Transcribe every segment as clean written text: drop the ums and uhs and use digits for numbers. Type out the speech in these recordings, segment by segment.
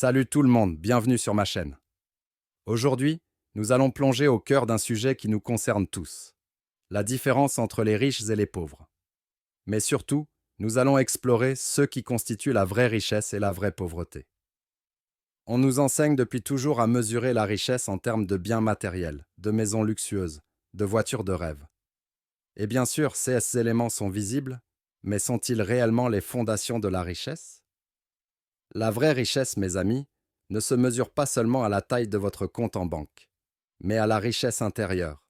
Salut tout le monde, bienvenue sur ma chaîne. Aujourd'hui, nous allons plonger au cœur d'un sujet qui nous concerne tous, la différence entre les riches et les pauvres. Mais surtout, nous allons explorer ce qui constitue la vraie richesse et la vraie pauvreté. On nous enseigne depuis toujours à mesurer la richesse en termes de biens matériels, de maisons luxueuses, de voitures de rêve. Et bien sûr, ces éléments sont visibles, mais sont-ils réellement les fondations de la richesse? La vraie richesse, mes amis, ne se mesure pas seulement à la taille de votre compte en banque, mais à la richesse intérieure,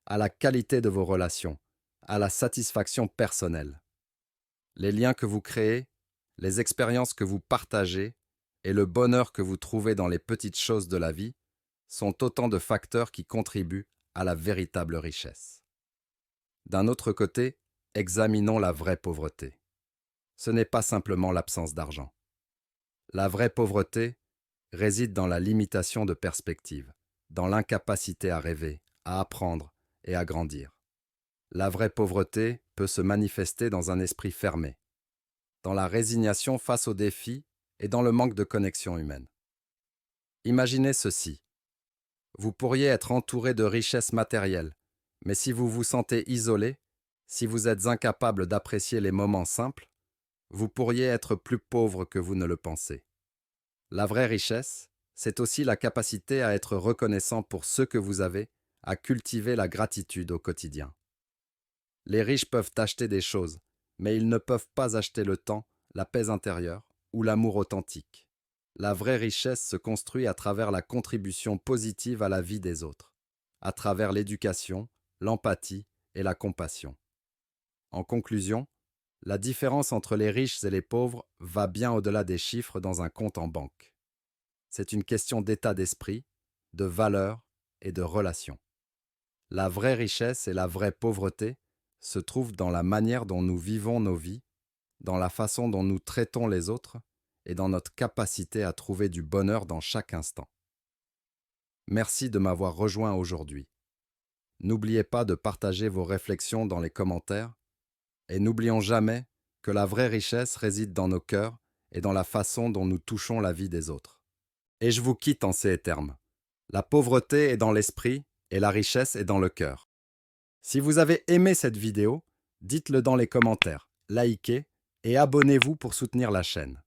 à la qualité de vos relations, à la satisfaction personnelle. Les liens que vous créez, les expériences que vous partagez et le bonheur que vous trouvez dans les petites choses de la vie sont autant de facteurs qui contribuent à la véritable richesse. D'un autre côté, examinons la vraie pauvreté. Ce n'est pas simplement l'absence d'argent. La vraie pauvreté réside dans la limitation de perspective, dans l'incapacité à rêver, à apprendre et à grandir. La vraie pauvreté peut se manifester dans un esprit fermé, dans la résignation face aux défis et dans le manque de connexion humaine. Imaginez ceci. Vous pourriez être entouré de richesses matérielles, mais si vous vous sentez isolé, si vous êtes incapable d'apprécier les moments simples, vous pourriez être plus pauvre que vous ne le pensez. La vraie richesse, c'est aussi la capacité à être reconnaissant pour ce que vous avez, à cultiver la gratitude au quotidien. Les riches peuvent acheter des choses, mais ils ne peuvent pas acheter le temps, la paix intérieure ou l'amour authentique. La vraie richesse se construit à travers la contribution positive à la vie des autres, à travers l'éducation, l'empathie et la compassion. En conclusion, la différence entre les riches et les pauvres va bien au-delà des chiffres dans un compte en banque. C'est une question d'état d'esprit, de valeurs et de relations. La vraie richesse et la vraie pauvreté se trouvent dans la manière dont nous vivons nos vies, dans la façon dont nous traitons les autres et dans notre capacité à trouver du bonheur dans chaque instant. Merci de m'avoir rejoint aujourd'hui. N'oubliez pas de partager vos réflexions dans les commentaires et n'oublions jamais que la vraie richesse réside dans nos cœurs et dans la façon dont nous touchons la vie des autres. Et je vous quitte en ces termes. La pauvreté est dans l'esprit et la richesse est dans le cœur. Si vous avez aimé cette vidéo, dites-le dans les commentaires, likez et abonnez-vous pour soutenir la chaîne.